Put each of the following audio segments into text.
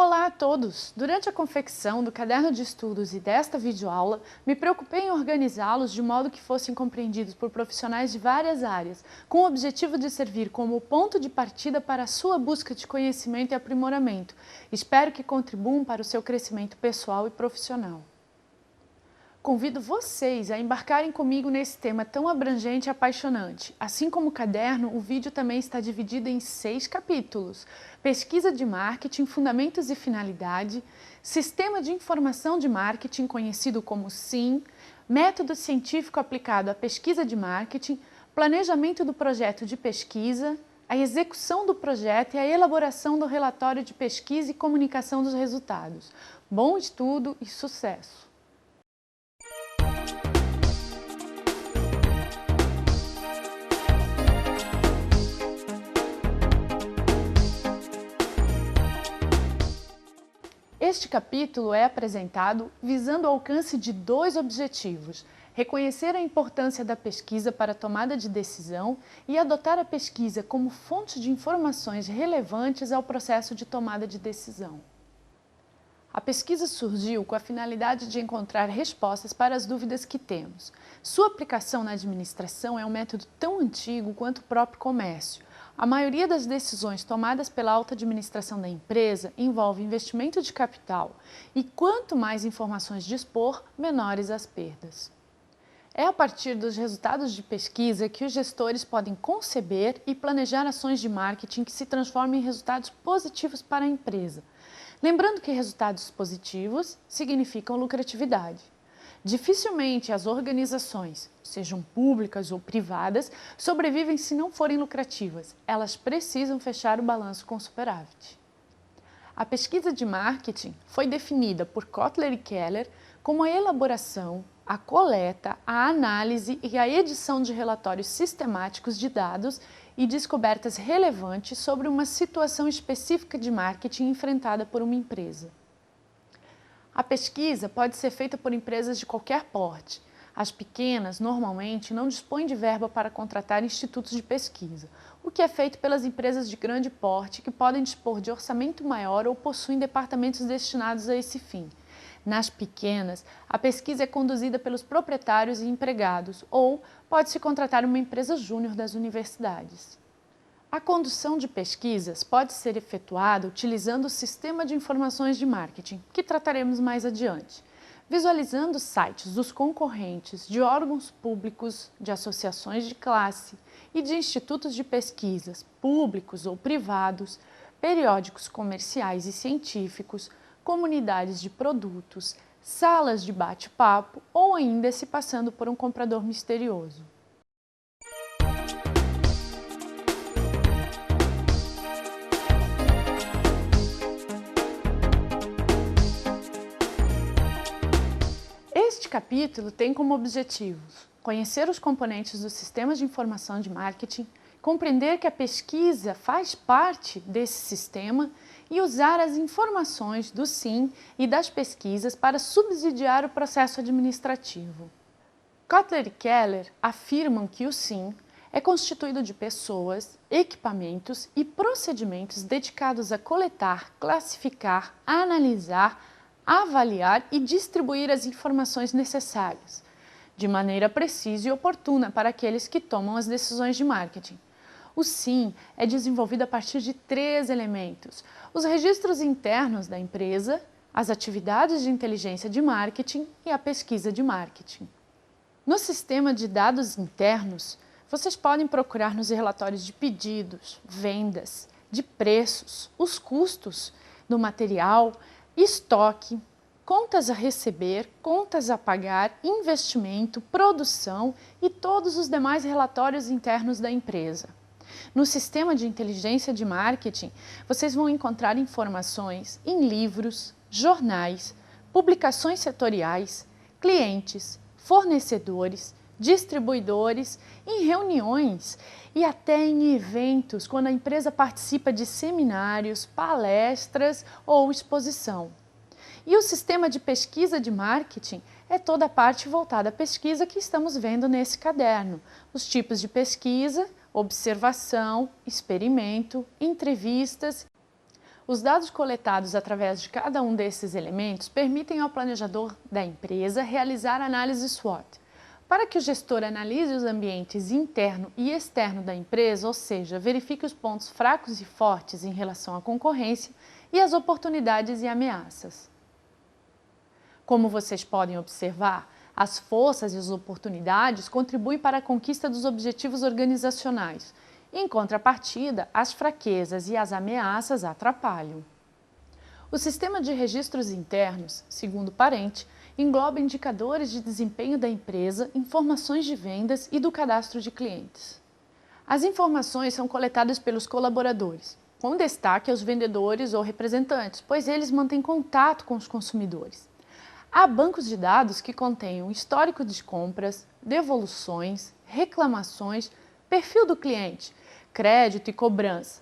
Olá a todos! Durante a confecção do caderno de estudos e desta videoaula, me preocupei em organizá-los de modo que fossem compreendidos por profissionais de várias áreas, com o objetivo de servir como ponto de partida para a sua busca de conhecimento e aprimoramento. Espero que contribuam para o seu crescimento pessoal e profissional. Convido vocês a embarcarem comigo nesse tema tão abrangente e apaixonante. Assim como o caderno, o vídeo também está dividido em 6 capítulos. Pesquisa de marketing, fundamentos e finalidade, sistema de informação de marketing, conhecido como SIM, método científico aplicado à pesquisa de marketing, planejamento do projeto de pesquisa, a execução do projeto e a elaboração do relatório de pesquisa e comunicação dos resultados. Bom estudo e sucesso! Este capítulo é apresentado visando o alcance de 2 objetivos: reconhecer a importância da pesquisa para a tomada de decisão e adotar a pesquisa como fonte de informações relevantes ao processo de tomada de decisão. A pesquisa surgiu com a finalidade de encontrar respostas para as dúvidas que temos. Sua aplicação na administração é um método tão antigo quanto o próprio comércio. A maioria das decisões tomadas pela alta administração da empresa envolve investimento de capital e quanto mais informações dispor, menores as perdas. É a partir dos resultados de pesquisa que os gestores podem conceber e planejar ações de marketing que se transformem em resultados positivos para a empresa. Lembrando que resultados positivos significam lucratividade. Dificilmente as organizações, sejam públicas ou privadas, sobrevivem se não forem lucrativas. Elas precisam fechar o balanço com superávit. A pesquisa de marketing foi definida por Kotler e Keller como a elaboração, a coleta, a análise e a edição de relatórios sistemáticos de dados e descobertas relevantes sobre uma situação específica de marketing enfrentada por uma empresa. A pesquisa pode ser feita por empresas de qualquer porte. As pequenas, normalmente, não dispõem de verba para contratar institutos de pesquisa, o que é feito pelas empresas de grande porte que podem dispor de orçamento maior ou possuem departamentos destinados a esse fim. Nas pequenas, a pesquisa é conduzida pelos proprietários e empregados ou pode-se contratar uma empresa júnior das universidades. A condução de pesquisas pode ser efetuada utilizando o sistema de informações de marketing, que trataremos mais adiante, visualizando sites dos concorrentes, de órgãos públicos, de associações de classe e de institutos de pesquisas, públicos ou privados, periódicos comerciais e científicos, comunidades de produtos, salas de bate-papo ou ainda se passando por um comprador misterioso. Este capítulo tem como objetivos conhecer os componentes dos sistemas de informação de marketing, compreender que a pesquisa faz parte desse sistema e usar as informações do SIM e das pesquisas para subsidiar o processo administrativo. Kotler e Keller afirmam que o SIM é constituído de pessoas, equipamentos e procedimentos dedicados a coletar, classificar, analisar, avaliar e distribuir as informações necessárias, de maneira precisa e oportuna para aqueles que tomam as decisões de marketing. O SIM é desenvolvido a partir de 3 elementos: os registros internos da empresa, as atividades de inteligência de marketing e a pesquisa de marketing. No sistema de dados internos, vocês podem procurar nos relatórios de pedidos, vendas, de preços, os custos do material, estoque, contas a receber, contas a pagar, investimento, produção e todos os demais relatórios internos da empresa. No sistema de inteligência de marketing, vocês vão encontrar informações em livros, jornais, publicações setoriais, clientes, fornecedores, distribuidores, em reuniões e até em eventos, quando a empresa participa de seminários, palestras ou exposição. E o sistema de pesquisa de marketing é toda a parte voltada à pesquisa que estamos vendo nesse caderno. Os tipos de pesquisa, observação, experimento, entrevistas. Os dados coletados através de cada um desses elementos permitem ao planejador da empresa realizar análise SWOT, para que o gestor analise os ambientes interno e externo da empresa, ou seja, verifique os pontos fracos e fortes em relação à concorrência e as oportunidades e ameaças. Como vocês podem observar, as forças e as oportunidades contribuem para a conquista dos objetivos organizacionais. Em contrapartida, as fraquezas e as ameaças atrapalham. O sistema de registros internos, segundo o parente, engloba indicadores de desempenho da empresa, informações de vendas e do cadastro de clientes. As informações são coletadas pelos colaboradores, com destaque aos vendedores ou representantes, pois eles mantêm contato com os consumidores. Há bancos de dados que contêm um histórico de compras, devoluções, reclamações, perfil do cliente, crédito e cobrança,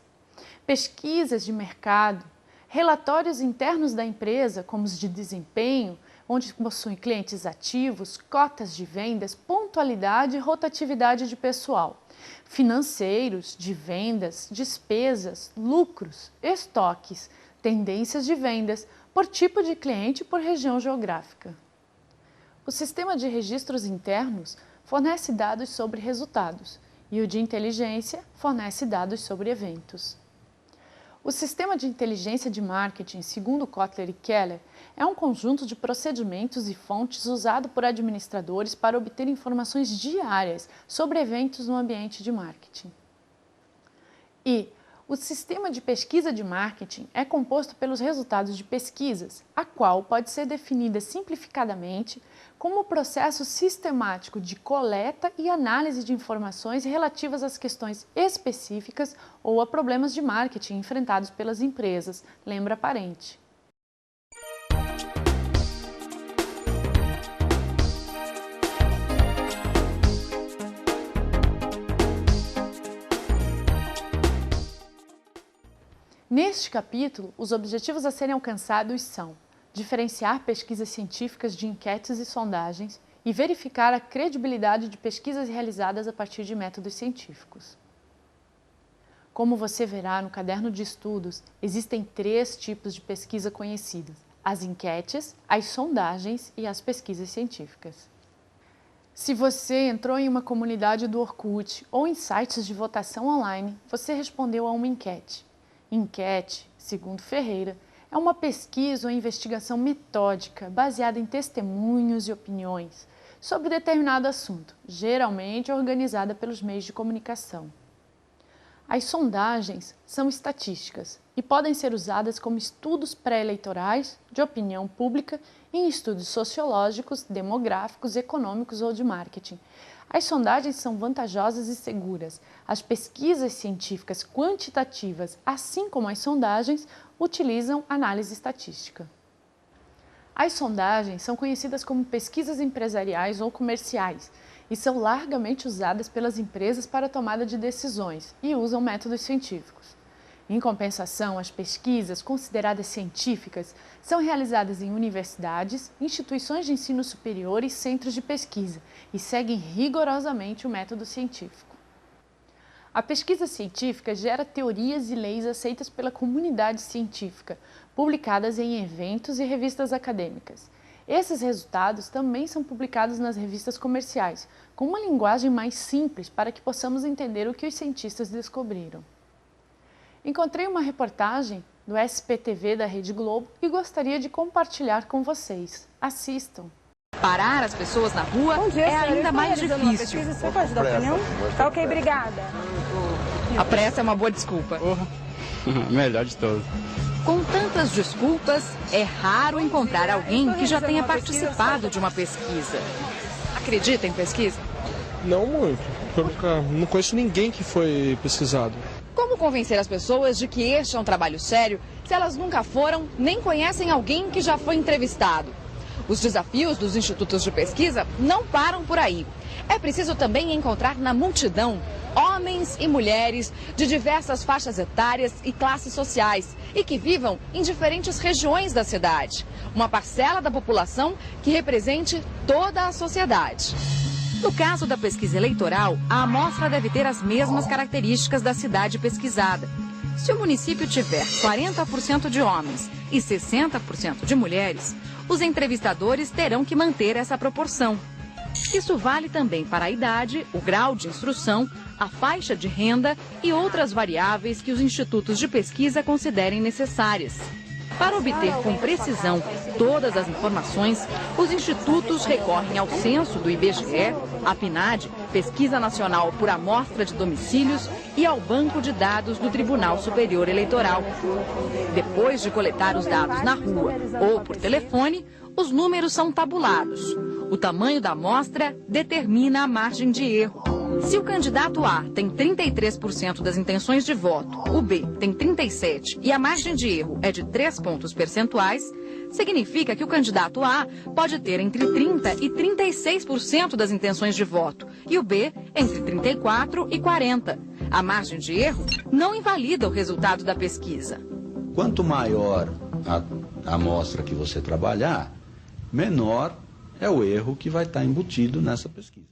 pesquisas de mercado, relatórios internos da empresa, como os de desempenho, onde possuem clientes ativos, cotas de vendas, pontualidade e rotatividade de pessoal, financeiros, de vendas, despesas, lucros, estoques, tendências de vendas, por tipo de cliente e por região geográfica. O sistema de registros internos fornece dados sobre resultados e o de inteligência fornece dados sobre eventos. O sistema de inteligência de marketing, segundo Kotler e Keller, é um conjunto de procedimentos e fontes usado por administradores para obter informações diárias sobre eventos no ambiente de marketing. O sistema de pesquisa de marketing é composto pelos resultados de pesquisas, a qual pode ser definida simplificadamente como o processo sistemático de coleta e análise de informações relativas às questões específicas ou a problemas de marketing enfrentados pelas empresas, lembra parente. Neste capítulo, os objetivos a serem alcançados são diferenciar pesquisas científicas de enquetes e sondagens e verificar a credibilidade de pesquisas realizadas a partir de métodos científicos. Como você verá no caderno de estudos, existem 3 tipos de pesquisa conhecidas: as enquetes, as sondagens e as pesquisas científicas. Se você entrou em uma comunidade do Orkut ou em sites de votação online, você respondeu a uma enquete. Enquete, segundo Ferreira, é uma pesquisa ou investigação metódica baseada em testemunhos e opiniões sobre determinado assunto, geralmente organizada pelos meios de comunicação. As sondagens são estatísticas e podem ser usadas como estudos pré-eleitorais, de opinião pública e em estudos sociológicos, demográficos, econômicos ou de marketing. As sondagens são vantajosas e seguras. As pesquisas científicas quantitativas, assim como as sondagens, utilizam análise estatística. As sondagens são conhecidas como pesquisas empresariais ou comerciais e são largamente usadas pelas empresas para a tomada de decisões e usam métodos científicos. Em compensação, as pesquisas consideradas científicas são realizadas em universidades, instituições de ensino superior e centros de pesquisa e seguem rigorosamente o método científico. A pesquisa científica gera teorias e leis aceitas pela comunidade científica, publicadas em eventos e revistas acadêmicas. Esses resultados também são publicados nas revistas comerciais, com uma linguagem mais simples para que possamos entender o que os cientistas descobriram. Encontrei uma reportagem do SPTV da Rede Globo e gostaria de compartilhar com vocês. Assistam! Parar as pessoas na rua é ainda mais difícil. Você pode dar opinião? Tá ok, obrigada. A pressa é uma boa desculpa. Melhor de todos. Com tantas desculpas, é raro encontrar alguém que já tenha participado de uma pesquisa. Acredita em pesquisa? Não muito. Eu não conheço ninguém que foi pesquisado. Como convencer as pessoas de que este é um trabalho sério se elas nunca foram nem conhecem alguém que já foi entrevistado? Os desafios dos institutos de pesquisa não param por aí. É preciso também encontrar na multidão homens e mulheres de diversas faixas etárias e classes sociais e que vivam em diferentes regiões da cidade. Uma parcela da população que represente toda a sociedade. No caso da pesquisa eleitoral, a amostra deve ter as mesmas características da cidade pesquisada. Se o município tiver 40% de homens e 60% de mulheres, os entrevistadores terão que manter essa proporção. Isso vale também para a idade, o grau de instrução, a faixa de renda e outras variáveis que os institutos de pesquisa considerem necessárias. Para obter com precisão todas as informações, os institutos recorrem ao censo do IBGE, à PNAD, Pesquisa Nacional por Amostra de Domicílios, e ao Banco de Dados do Tribunal Superior Eleitoral. Depois de coletar os dados na rua ou por telefone, os números são tabulados. O tamanho da amostra determina a margem de erro. Se o candidato A tem 33% das intenções de voto, o B tem 37% e a margem de erro é de 3 pontos percentuais, significa que o candidato A pode ter entre 30% e 36% das intenções de voto e o B entre 34% e 40%. A margem de erro não invalida o resultado da pesquisa. Quanto maior a amostra que você trabalhar, menor é o erro que vai estar embutido nessa pesquisa.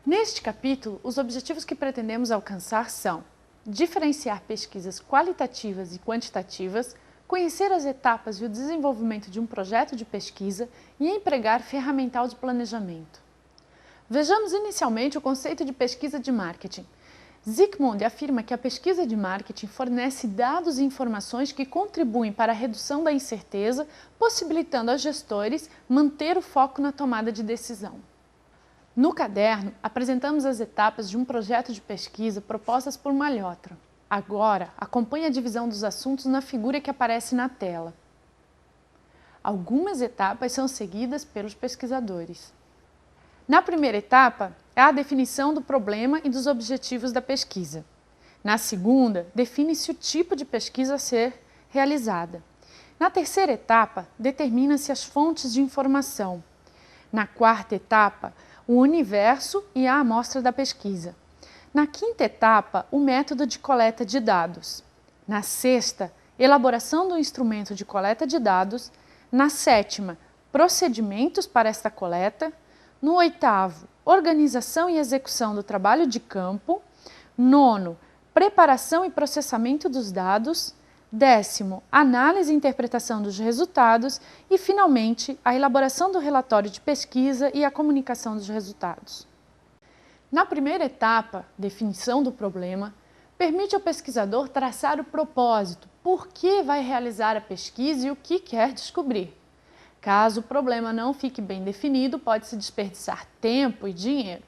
Neste capítulo, os objetivos que pretendemos alcançar são diferenciar pesquisas qualitativas e quantitativas, conhecer as etapas e o desenvolvimento de um projeto de pesquisa e empregar ferramental de planejamento. Vejamos inicialmente o conceito de pesquisa de marketing. Zygmunt afirma que a pesquisa de marketing fornece dados e informações que contribuem para a redução da incerteza, possibilitando aos gestores manter o foco na tomada de decisão. No caderno, apresentamos as etapas de um projeto de pesquisa propostas por Malhotra. Agora, acompanhe a divisão dos assuntos na figura que aparece na tela. Algumas etapas são seguidas pelos pesquisadores. Na primeira etapa, é a definição do problema e dos objetivos da pesquisa. Na segunda, define-se o tipo de pesquisa a ser realizada. Na terceira etapa, determina-se as fontes de informação. Na quarta etapa, o universo e a amostra da pesquisa. Na quinta etapa, o método de coleta de dados. Na sexta, elaboração do instrumento de coleta de dados. Na sétima, procedimentos para esta coleta. No oitavo, organização e execução do trabalho de campo. Nono, preparação e processamento dos dados. Décimo, análise e interpretação dos resultados e, finalmente, a elaboração do relatório de pesquisa e a comunicação dos resultados. Na primeira etapa, definição do problema, permite ao pesquisador traçar o propósito, por que vai realizar a pesquisa e o que quer descobrir. Caso o problema não fique bem definido, pode-se desperdiçar tempo e dinheiro.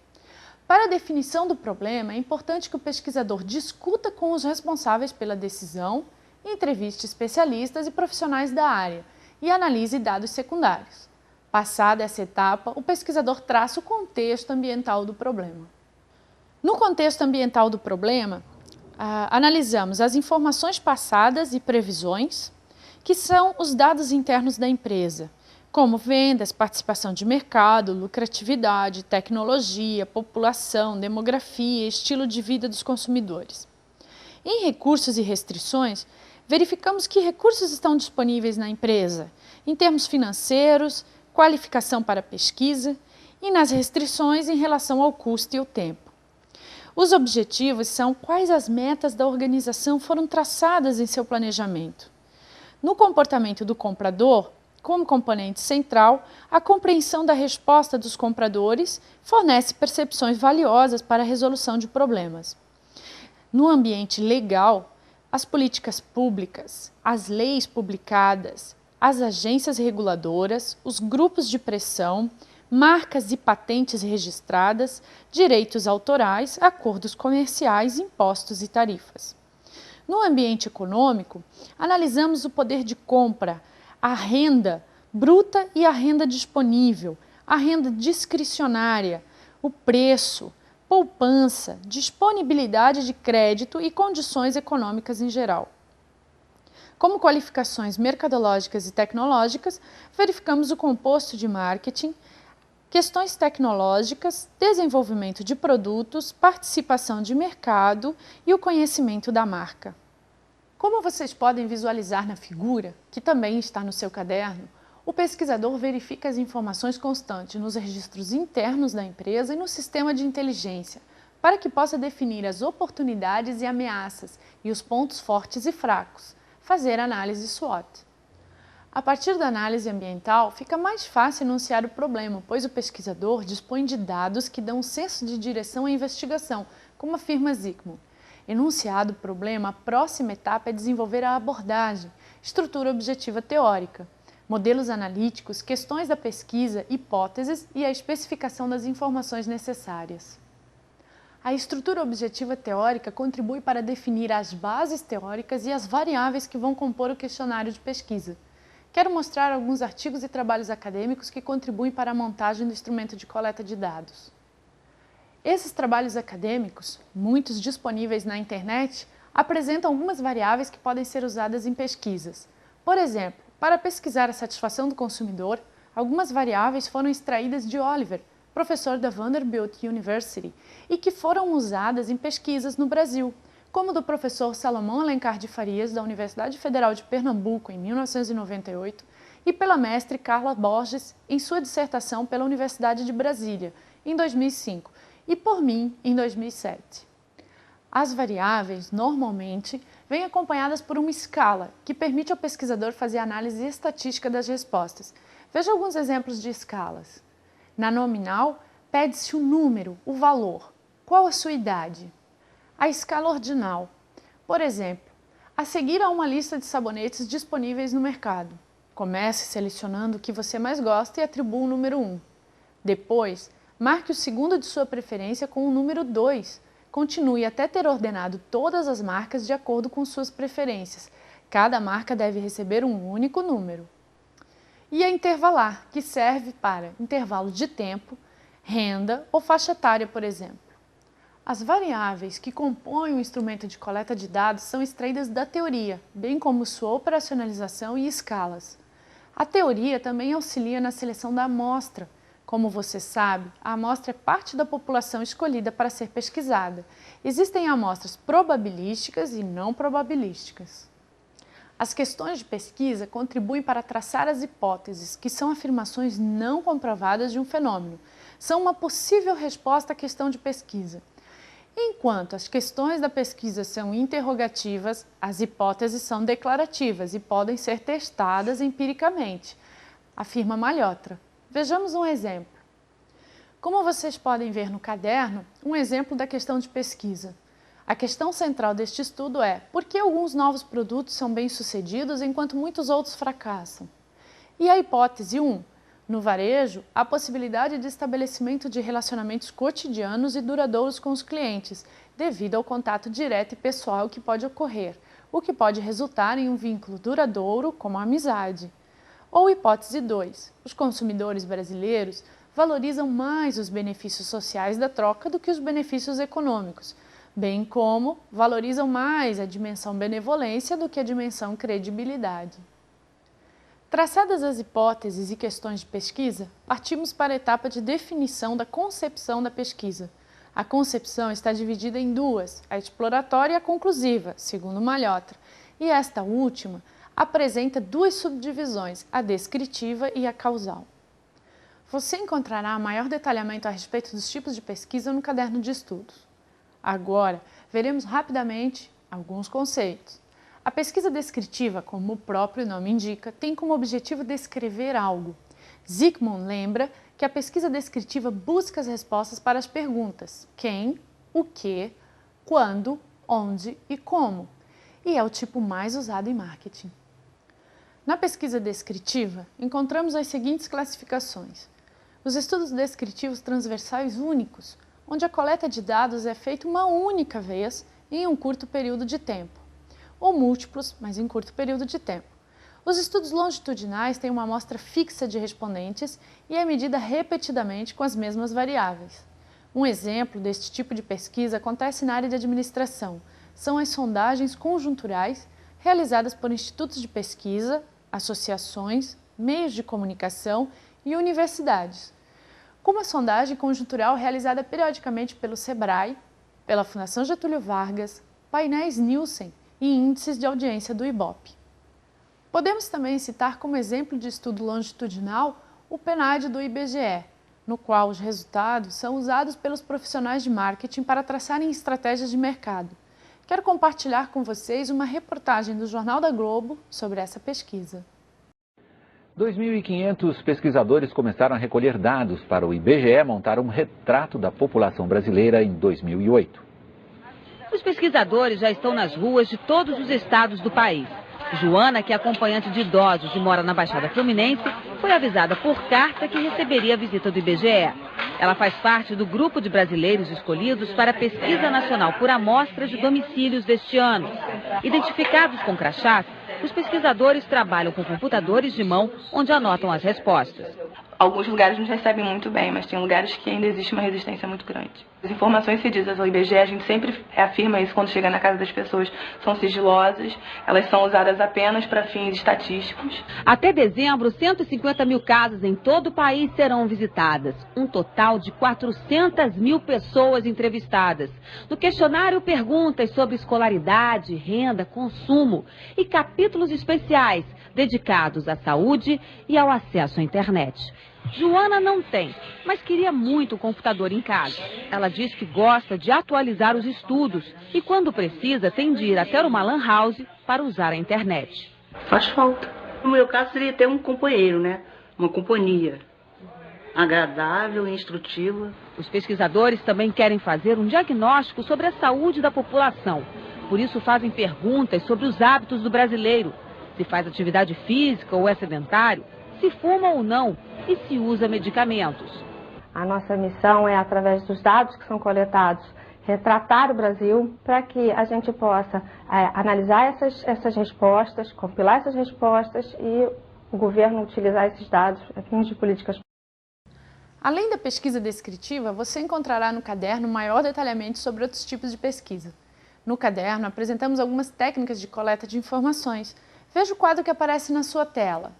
Para a definição do problema, é importante que o pesquisador discuta com os responsáveis pela decisão, entreviste especialistas e profissionais da área e analise dados secundários. Passada essa etapa, o pesquisador traça o contexto ambiental do problema. No contexto ambiental do problema, analisamos as informações passadas e previsões, que são os dados internos da empresa, como vendas, participação de mercado, lucratividade, tecnologia, população, demografia, estilo de vida dos consumidores. Em recursos e restrições, verificamos que recursos estão disponíveis na empresa, em termos financeiros, qualificação para pesquisa e nas restrições em relação ao custo e o tempo. Os objetivos são quais as metas da organização foram traçadas em seu planejamento. No comportamento do comprador, como componente central, a compreensão da resposta dos compradores fornece percepções valiosas para a resolução de problemas. No ambiente legal, as políticas públicas, as leis publicadas, as agências reguladoras, os grupos de pressão, marcas e patentes registradas, direitos autorais, acordos comerciais, impostos e tarifas. No ambiente econômico, analisamos o poder de compra, a renda bruta e a renda disponível, a renda discricionária, o preço, poupança, disponibilidade de crédito e condições econômicas em geral. Como qualificações mercadológicas e tecnológicas, verificamos o composto de marketing, questões tecnológicas, desenvolvimento de produtos, participação de mercado e o conhecimento da marca. Como vocês podem visualizar na figura, que também está no seu caderno, o pesquisador verifica as informações constantes nos registros internos da empresa e no sistema de inteligência, para que possa definir as oportunidades e ameaças e os pontos fortes e fracos, fazer análise SWOT. A partir da análise ambiental, fica mais fácil enunciar o problema, pois o pesquisador dispõe de dados que dão um senso de direção à investigação, como afirma Zygmunt. Enunciado o problema, a próxima etapa é desenvolver a abordagem, estrutura objetiva teórica, modelos analíticos, questões da pesquisa, hipóteses e a especificação das informações necessárias. A estrutura objetiva teórica contribui para definir as bases teóricas e as variáveis que vão compor o questionário de pesquisa. Quero mostrar alguns artigos e trabalhos acadêmicos que contribuem para a montagem do instrumento de coleta de dados. Esses trabalhos acadêmicos, muitos disponíveis na internet, apresentam algumas variáveis que podem ser usadas em pesquisas. Por exemplo, para pesquisar a satisfação do consumidor, algumas variáveis foram extraídas de Oliver, professor da Vanderbilt University, e que foram usadas em pesquisas no Brasil, como do professor Salomão Alencar de Farias, da Universidade Federal de Pernambuco, em 1998, e pela mestre Carla Borges, em sua dissertação pela Universidade de Brasília, em 2005, e por mim, em 2007. As variáveis, normalmente, vêm acompanhadas por uma escala, que permite ao pesquisador fazer análise estatística das respostas. Veja alguns exemplos de escalas. Na nominal, pede-se o número, o valor. Qual a sua idade? A escala ordinal. Por exemplo, a seguir há uma lista de sabonetes disponíveis no mercado. Comece selecionando o que você mais gosta e atribua o número 1. Depois, marque o segundo de sua preferência com o número 2. Continue até ter ordenado todas as marcas de acordo com suas preferências. Cada marca deve receber um único número. E a intervalar, que serve para intervalo de tempo, renda ou faixa etária, por exemplo. As variáveis que compõem o instrumento de coleta de dados são extraídas da teoria, bem como sua operacionalização e escalas. A teoria também auxilia na seleção da amostra. Como você sabe, a amostra é parte da população escolhida para ser pesquisada. Existem amostras probabilísticas e não probabilísticas. As questões de pesquisa contribuem para traçar as hipóteses, que são afirmações não comprovadas de um fenômeno. São uma possível resposta à questão de pesquisa. Enquanto as questões da pesquisa são interrogativas, as hipóteses são declarativas e podem ser testadas empiricamente, afirma Malhotra. Vejamos um exemplo. Como vocês podem ver no caderno, um exemplo da questão de pesquisa. A questão central deste estudo é: por que alguns novos produtos são bem-sucedidos enquanto muitos outros fracassam? E a hipótese 1. No varejo, há possibilidade de estabelecimento de relacionamentos cotidianos e duradouros com os clientes, devido ao contato direto e pessoal que pode ocorrer, o que pode resultar em um vínculo duradouro, como a amizade. Ou hipótese 2. Os consumidores brasileiros valorizam mais os benefícios sociais da troca do que os benefícios econômicos, bem como valorizam mais a dimensão benevolência do que a dimensão credibilidade. Traçadas as hipóteses e questões de pesquisa, partimos para a etapa de definição da concepção da pesquisa. A concepção está dividida em duas, a exploratória e a conclusiva, segundo Malhotra, e esta última apresenta duas subdivisões, a descritiva e a causal. Você encontrará maior detalhamento a respeito dos tipos de pesquisa no caderno de estudos. Agora, veremos rapidamente alguns conceitos. A pesquisa descritiva, como o próprio nome indica, tem como objetivo descrever algo. Zygmunt lembra que a pesquisa descritiva busca as respostas para as perguntas quem, o que, quando, onde e como, e é o tipo mais usado em marketing. Na pesquisa descritiva, encontramos as seguintes classificações. Os estudos descritivos transversais únicos, onde a coleta de dados é feita uma única vez em um curto período de tempo, ou múltiplos, mas em curto período de tempo. Os estudos longitudinais têm uma amostra fixa de respondentes e é medida repetidamente com as mesmas variáveis. Um exemplo deste tipo de pesquisa acontece na área de administração. São as sondagens conjunturais realizadas por institutos de pesquisa, associações, meios de comunicação e universidades. Como a sondagem conjuntural realizada periodicamente pelo SEBRAE, pela Fundação Getúlio Vargas, painéis Nielsen e índices de audiência do Ibope. Podemos também citar como exemplo de estudo longitudinal o PNAD do IBGE, no qual os resultados são usados pelos profissionais de marketing para traçarem estratégias de mercado. Quero compartilhar com vocês uma reportagem do Jornal da Globo sobre essa pesquisa. 2.500 pesquisadores começaram a recolher dados para o IBGE montar um retrato da população brasileira em 2008. Os pesquisadores já estão nas ruas de todos os estados do país. Joana, que é acompanhante de idosos e mora na Baixada Fluminense, foi avisada por carta que receberia a visita do IBGE. Ela faz parte do grupo de brasileiros escolhidos para a Pesquisa Nacional por Amostras de Domicílios deste ano. Identificados com crachás, os pesquisadores trabalham com computadores de mão onde anotam as respostas. Alguns lugares nos recebem muito bem, mas tem lugares que ainda existe uma resistência muito grande. As informações cedidas ao IBGE, a gente sempre afirma isso quando chega na casa das pessoas, são sigilosas, elas são usadas apenas para fins estatísticos. Até dezembro, 150 mil casas em todo o país serão visitadas. Um total de 400 mil pessoas entrevistadas. No questionário, perguntas sobre escolaridade, renda, consumo e capítulos especiais dedicados à saúde e ao acesso à internet. Joana não tem, mas queria muito um computador em casa. Ela diz que gosta de atualizar os estudos e, quando precisa, tem de ir até uma lan house para usar a internet. Faz falta. No meu caso, seria ter um companheiro, né? Uma companhia agradável e instrutiva. Os pesquisadores também querem fazer um diagnóstico sobre a saúde da população. Por isso, fazem perguntas sobre os hábitos do brasileiro. Se faz atividade física ou é sedentário, se fuma ou não e se usa medicamentos. A nossa missão é, através dos dados que são coletados, retratar o Brasil para que a gente possa analisar essas respostas, compilar essas respostas e o governo utilizar esses dados a fins de políticas. Além da pesquisa descritiva, você encontrará no caderno maior detalhamento sobre outros tipos de pesquisa. No caderno, apresentamos algumas técnicas de coleta de informações. Veja o quadro que aparece na sua tela.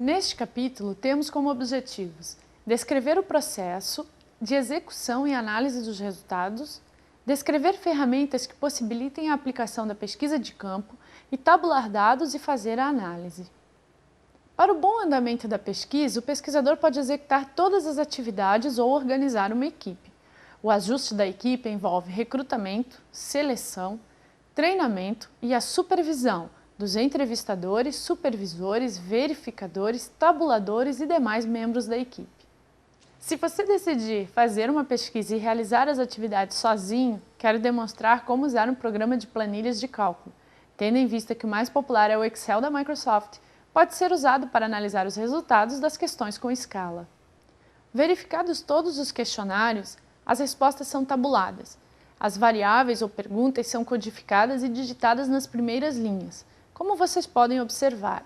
Neste capítulo, temos como objetivos descrever o processo de execução e análise dos resultados, descrever ferramentas que possibilitem a aplicação da pesquisa de campo e tabular dados e fazer a análise. Para o bom andamento da pesquisa, o pesquisador pode executar todas as atividades ou organizar uma equipe. O ajuste da equipe envolve recrutamento, seleção, treinamento e a supervisão dos entrevistadores, supervisores, verificadores, tabuladores e demais membros da equipe. Se você decidir fazer uma pesquisa e realizar as atividades sozinho, quero demonstrar como usar um programa de planilhas de cálculo. Tendo em vista que o mais popular é o Excel da Microsoft, pode ser usado para analisar os resultados das questões com escala. Verificados todos os questionários, as respostas são tabuladas. As variáveis ou perguntas são codificadas e digitadas nas primeiras linhas, como vocês podem observar.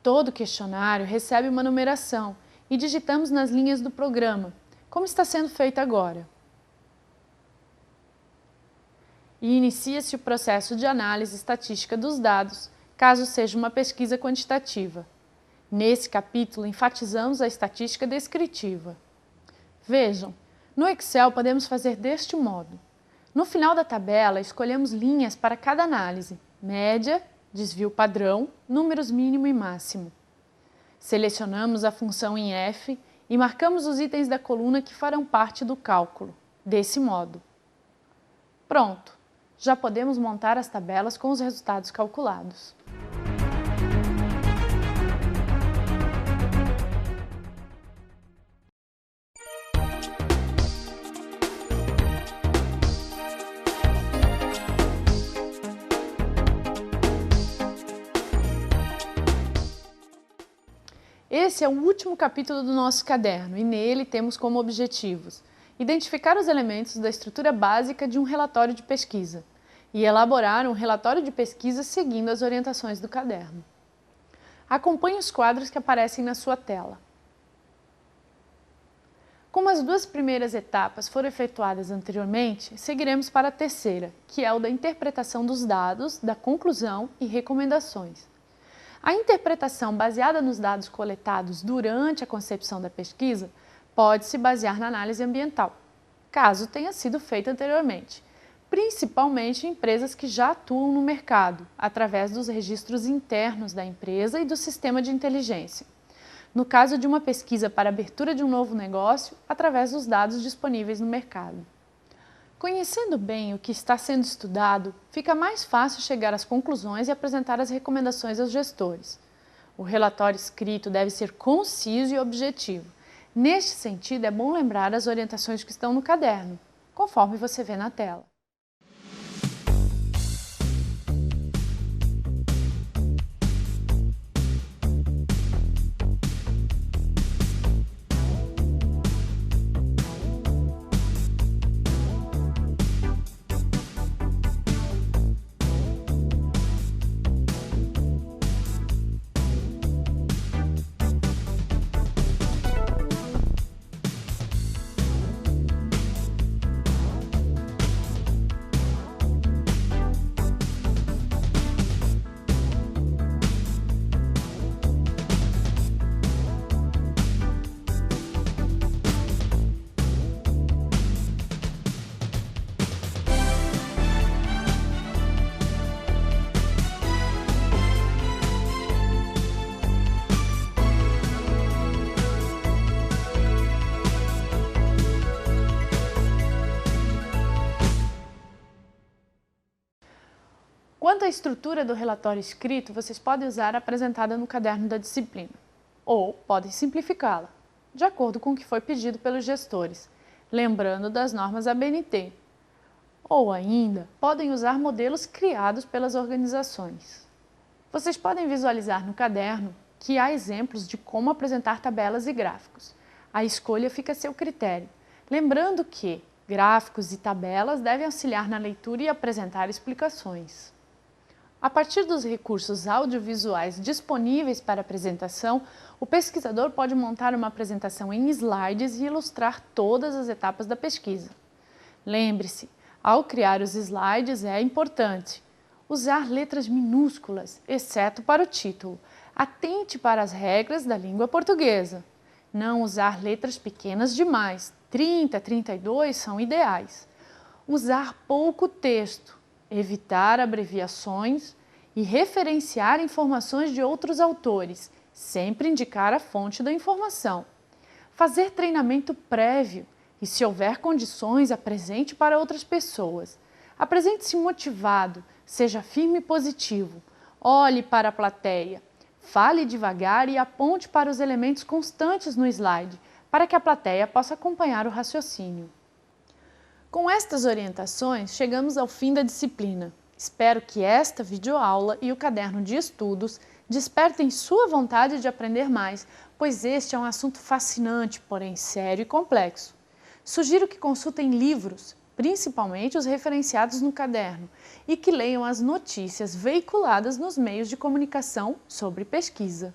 Todo questionário recebe uma numeração e digitamos nas linhas do programa, como está sendo feito agora. E inicia-se o processo de análise estatística dos dados, caso seja uma pesquisa quantitativa. Nesse capítulo, enfatizamos a estatística descritiva. Vejam, no Excel podemos fazer deste modo. No final da tabela, escolhemos linhas para cada análise, média, desvio padrão, números mínimo e máximo. Selecionamos a função em F e marcamos os itens da coluna que farão parte do cálculo, desse modo. Pronto, já podemos montar as tabelas com os resultados calculados. Esse é o último capítulo do nosso caderno e nele temos como objetivos identificar os elementos da estrutura básica de um relatório de pesquisa e elaborar um relatório de pesquisa seguindo as orientações do caderno. Acompanhe os quadros que aparecem na sua tela. Como as 2 primeiras etapas foram efetuadas anteriormente, seguiremos para a terceira, que é o da interpretação dos dados, da conclusão e recomendações. A interpretação baseada nos dados coletados durante a concepção da pesquisa pode se basear na análise ambiental, caso tenha sido feita anteriormente, principalmente em empresas que já atuam no mercado, através dos registros internos da empresa e do sistema de inteligência. No caso de uma pesquisa para abertura de um novo negócio, através dos dados disponíveis no mercado. Conhecendo bem o que está sendo estudado, fica mais fácil chegar às conclusões e apresentar as recomendações aos gestores. O relatório escrito deve ser conciso e objetivo. Neste sentido, é bom lembrar as orientações que estão no caderno, conforme você vê na tela. Quanto à estrutura do relatório escrito, vocês podem usar a apresentada no caderno da disciplina, ou podem simplificá-la, de acordo com o que foi pedido pelos gestores, lembrando das normas ABNT, ou ainda podem usar modelos criados pelas organizações. Vocês podem visualizar no caderno que há exemplos de como apresentar tabelas e gráficos. A escolha fica a seu critério, lembrando que gráficos e tabelas devem auxiliar na leitura e apresentar explicações. A partir dos recursos audiovisuais disponíveis para apresentação, o pesquisador pode montar uma apresentação em slides e ilustrar todas as etapas da pesquisa. Lembre-se, ao criar os slides é importante usar letras minúsculas, exceto para o título. Atente para as regras da língua portuguesa. Não usar letras pequenas demais, 30, 32 são ideais. Usar pouco texto. Evitar abreviações e referenciar informações de outros autores, sempre indicar a fonte da informação. Fazer treinamento prévio e, se houver condições, apresente para outras pessoas. Apresente-se motivado, seja firme e positivo, olhe para a plateia, fale devagar e aponte para os elementos constantes no slide, para que a plateia possa acompanhar o raciocínio. Com estas orientações, chegamos ao fim da disciplina. Espero que esta videoaula e o caderno de estudos despertem sua vontade de aprender mais, pois este é um assunto fascinante, porém sério e complexo. Sugiro que consultem livros, principalmente os referenciados no caderno, e que leiam as notícias veiculadas nos meios de comunicação sobre pesquisa.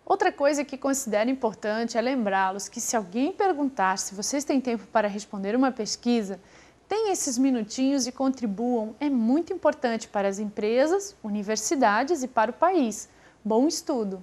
Outra coisa que considero importante é lembrá-los que, se alguém perguntar se vocês têm tempo para responder uma pesquisa, tenham esses minutinhos e contribuam. É muito importante para as empresas, universidades e para o país. Bom estudo!